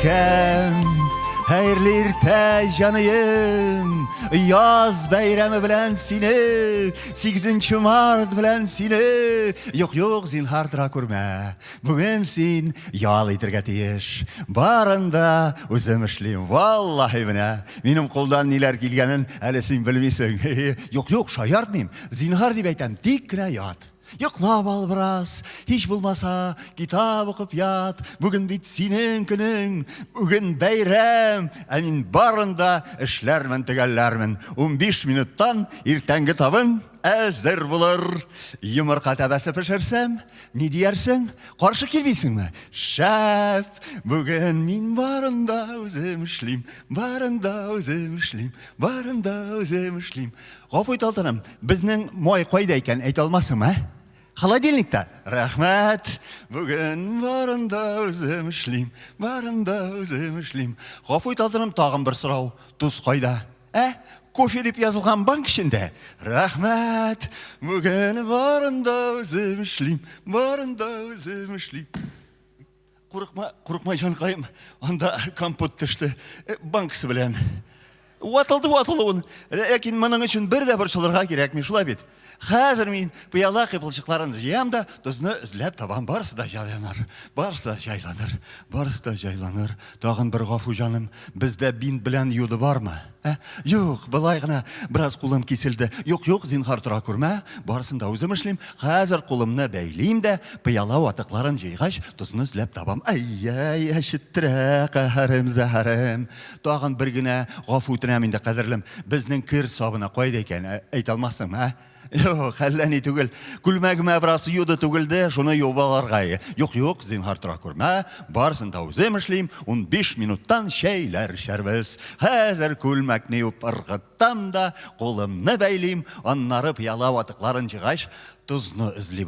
икән. Хәерле иртә җаныем, яз бәйрәме белән сине, 8 март белән сине. Юк, зинһар тора күрмә. Бүген син ял итәргә тиеш. Барында үзем эшлим. Валлаһи менә, минем кулдан ниләр килгәнен әле син белмисең. Юк, шаяртмыйм. Зинһар дип әйтәм, тик кенә ят. Йоклап ал бераз, һич булмаса, китап укып ят. Бүген бит синең көнең, бүген бәйрәм. Ә мин барында эшләрмен, төгәлләрмен. 15 минуттан иртәнге табын әзер булыр. Йомырка тәбәсе пешерсәм, ни диярсең? Каршы килмисеңме? Шәп, бүген мин барында үзем эшлим, барында үзем эшлим, барында үзем эшлим. Гафу ит, алтыным, безнең май кайда икән, әйтә алмасыңмы? Холодильникта. Рәхмәт. Бүген барында үзем эшлим, барында үзем эшлим. Гафу ит, алтыным, тагын бер сорау. Туз кайда? Кофе дип язылган банк эчендә. Рәхмәт. Бүген барында үзем эшлим, барында үзем эшлим. Курыкма җанкаем, анда компот төште. Банксы белән. Ватылды. Ләкин моның өчен бер дә борчылырга кирәкми, шулай бит. Хәзер мин пыяла кыйпылчыкларын җыям да, тузны эзләп табам, барысы да җайланыр. Тагын бер гафу җаным, бездә бинт белән юды бармы? Юк, былай гына бераз кулым киселде. Юк, зинһар тора күрмә, барысын да үзем эшлим. Хәзер кулымны бәйлим дә, пыяла ватыкларын җыйгач, тузны эзләп табам. Ай, әшеттерә каһарым зәһәрем. Тагын бер генә гафу үтенәм инде, кадерлем. Безнең кир сабына кайда икән? Әйтә алмассыңмы? Юк, әллә ни түгел. Күлмәгемә бераз юды түгелде, шуны юып алырга. Юк, зинһар тора күрмә, барысын да үзем эшлим. 15 минуттан чәйләр эчәрбез. Хәзер күлмәкне юып ыргытам да, кулымны бәйлим, аннары пыяла ватыкларын җыйгач, тузны эзли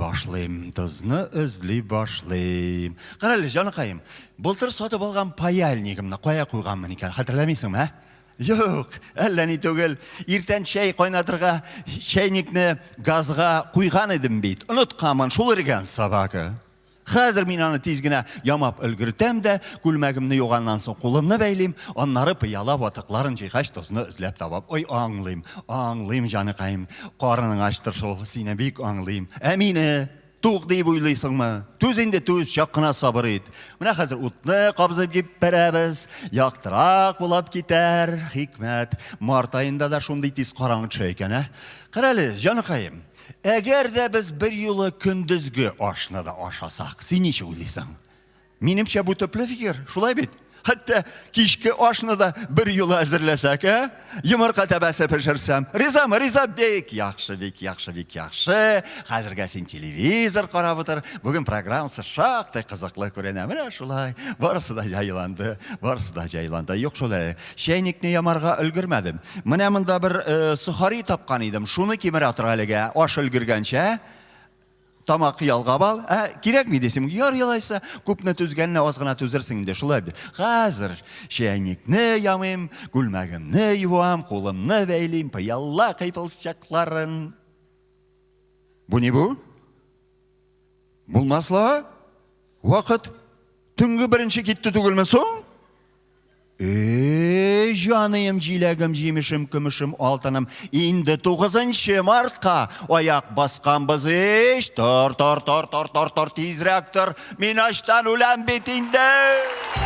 башлыйм. Карале, җаныкаем, былтыр сатып алган паяльнигымны кая куйганмын икән, хәтерләмисеңме? Юк, әллә ни түгел. Иртән чәй кайнатырга чәйникне газга куйган идем бит. Онытканмын, шул иргән сабакы. Хәзер мин аны тиз генә ямап өлгертәм дә, күлмәгемне юганнан соң кулымны бәйлим, аннары пыяла ватыкларын җыйгач, тузны эзләп табам. Ой, аңлыйм җаныкаем. Карының ачтыр шул, сине бик аңлыйм. Ә мине тук дип уйлыйсыңмы? Түз инде түз, чак кына сабыр ит. Менә хәзер утны кабызып җибәрәбез, яктырак булып китәр. Хикмәт, март аенда да шундый тиз караңгы төшә икән, Карале, җаныкаем, әгәр дә без бер юлы көндезге ашны да ашасак, син ничек уйлыйсың? Минемчә бу төпле фикер, шулай бит. Хәтта кичке ашны да бер юлы әзерләсәк, Йомырка тәбәсе пешерсәм. Ризамы? Риза, бик яхшы. Хәзергә син телевизор карап утыр. Бүген программасы шактый кызыклы күренә. Менә шулай. Барысы да җайланды. Юк, шулай. Чәйникне ямарга өлгермәдем. Менә монда бер сухари тапкан идем. Шуны кимерә тора әлегә. Аш өлгергәнчә тамак ялгап ал. Кирәкми дисем, ялайса, күпне түзгәнне аз гына түзерсең инде, шулай бит. Хәзер чәйникне ямыйм, күлмәгемне юам, кулымны бәйлим, пыяла кыйпылчакларын. Бу ни бу? Булмасла? Вакыт төнге беренче китте түгелме соң? Җаныем, җиләгем, җимешем, көмешем, алтыным, инде 9 мартка аяк басканбыз ич. Тор, тизрәк тор, мин ачтан үләм бит инде.